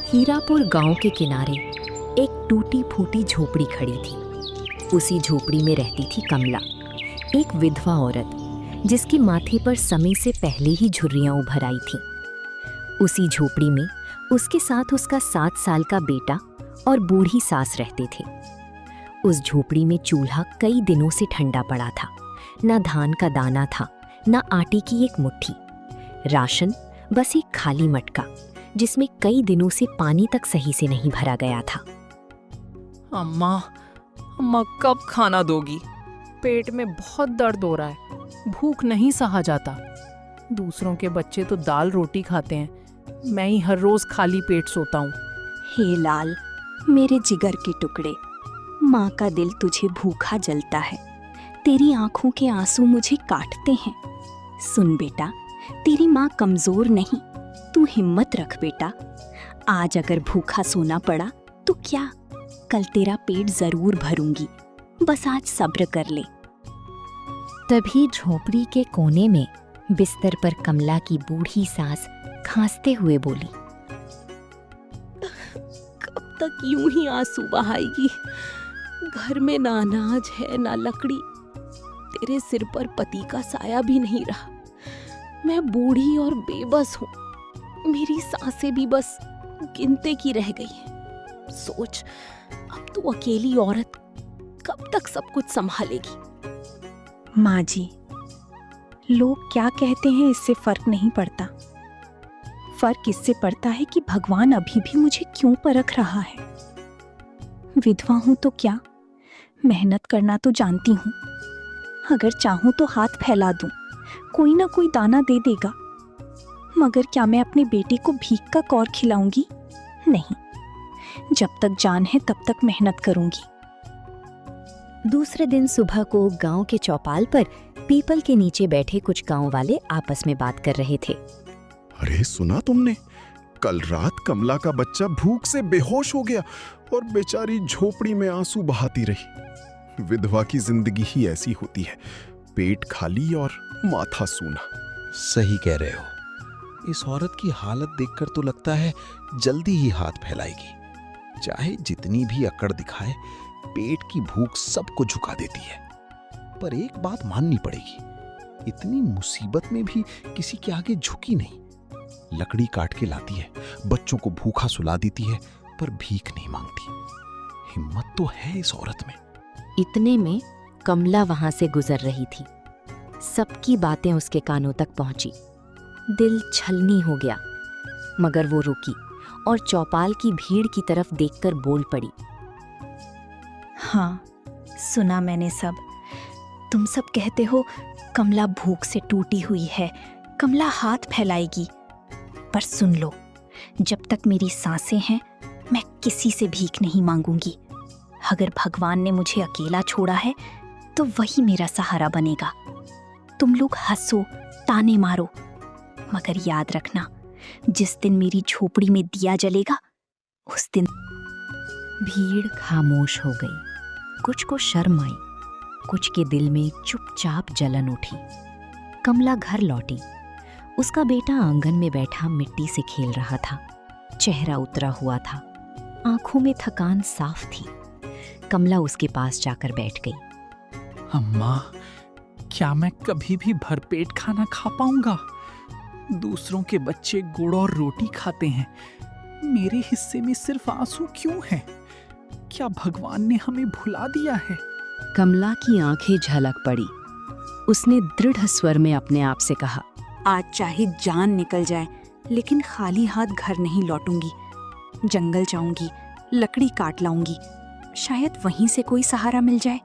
हीरापुर गांव के किनारे एक टूटी फूटी झोपड़ी खड़ी थी। उसी झोपड़ी में रहती थी कमला, एक विधवा औरत जिसके माथे पर समय से पहले ही झुर्रियां उभर आई थीं। उसी झोपड़ी में उसके साथ उसका 7 साल का बेटा और बूढ़ी सास रहते थे। उस झोपड़ी में चूल्हा कई दिनों से ठंडा पड़ा था। न धान का दाना था, न आटे की एक मुट्ठी। राशन बस एक खाली मटका जिसमें कई दिनों से पानी तक सही से नहीं भरा गया था। अम्मा, अम्मा कब खाना दोगी? पेट में बहुत दर्द हो रहा है, भूख नहीं सहा जाता। दूसरों के बच्चे तो दाल रोटी खाते हैं, मैं ही हर रोज खाली पेट सोता हूँ। हे लाल, मेरे जिगर के टुकड़े, माँ का दिल तुझे भूखा जलता है। तेरी आंखों के आंसू मुझे काटते हैं। सुन बेटा, तेरी माँ कमजोर नहीं, तू हिम्मत रख बेटा। आज अगर भूखा सोना पड़ा तो क्या, कल तेरा पेट जरूर भरूंगी। बस आज सब्र कर ले। तभी झोपड़ी के कोने में बिस्तर पर कमला की बूढ़ी सास खांसते हुए बोली, कब तक यूं ही आंसू बहाएगी? घर में ना अनाज है ना लकड़ी, तेरे सिर पर पति का साया भी नहीं रहा। मैं बूढ़ी और बेबस हूँ, मेरी सांसें भी बस गिनते की रह गई हैं। सोच, अब तू अकेली औरत कब तक सब कुछ संभालेगी? माँ जी, लोग क्या कहते हैं इससे फर्क नहीं पड़ता। फर्क इससे पड़ता है कि भगवान अभी भी मुझे क्यों परख रहा है। विधवा हूं तो क्या, मेहनत करना तो जानती हूँ। अगर चाहूं तो हाथ फैला दूं, कोई ना कोई दाना दे देगा। मगर क्या मैं अपने बेटे को भीख का कौर खिलाऊंगी? नहीं, जब तक जान है तब तक मेहनत करूंगी। दूसरे दिन सुबह को गांव के चौपाल पर पीपल के नीचे बैठे कुछ गांव वाले आपस में बात कर रहे थे। अरे सुना तुमने? कल रात कमला का बच्चा भूख से बेहोश हो गया और बेचारी झोपड़ी में आंसू बहाती रही। विधवा की जिंदगी ही ऐसी होती है, पेट खाली और माथा सूना। सही कह रहे हो। इस औरत की हालत देखकर तो लगता है जल्दी ही हाथ फैलाएगी। चाहे जितनी भी अकड़ दिखाए, पेट की भूख सबको झुका देती है। पर एक बात माननी पड़ेगी, इतनी मुसीबत में भी किसी के आगे झुकी नहीं। लकड़ी काट के लाती है, बच्चों को भूखा सुला देती है, पर भीख नहीं मांगती। हिम्मत तो है इस औरत में। इतने में कमला वहां से गुजर रही थी। सबकी बातें उसके कानों तक पहुंची। दिल छलनी हो गया, मगर वो रुकी और चौपाल की भीड़ की तरफ देखकर बोल पड़ी, हाँ, सुना मैंने सब। तुम सब कहते हो कमला भूख से टूटी हुई है, कमला हाथ फैलाएगी। पर सुन लो, जब तक मेरी सांसें हैं मैं किसी से भीख नहीं मांगूंगी। अगर भगवान ने मुझे अकेला छोड़ा है तो वही मेरा सहारा बनेगा। तुम लोग हंसो, ताने मारो, मगर याद रखना, जिस दिन मेरी झोपड़ी में दिया जलेगा उस दिन। भीड़ खामोश हो गई। कुछ को शर्म आई, कुछ के दिल में चुपचाप जलन उठी। कमला घर लौटी। उसका बेटा आंगन में बैठा मिट्टी से खेल रहा था। चेहरा उतरा हुआ था, आंखों में थकान साफ थी। कमला उसके पास जाकर बैठ गई। अम्मा, क्या मैं कभी भी भरपेट खाना खा पाऊंगा? दूसरों के बच्चे गुड़ और रोटी खाते हैं, मेरे हिस्से में सिर्फ आंसू क्यों हैं? क्या भगवान ने हमें भुला दिया है? कमला की आंखें झलक पड़ी। उसने दृढ़ स्वर में अपने आप से कहा, आज चाहे जान निकल जाए, लेकिन खाली हाथ घर नहीं लौटूंगी। जंगल जाऊंगी, लकड़ी काट लाऊंगी, शायद वहीं से कोई सहारा मिल जाए।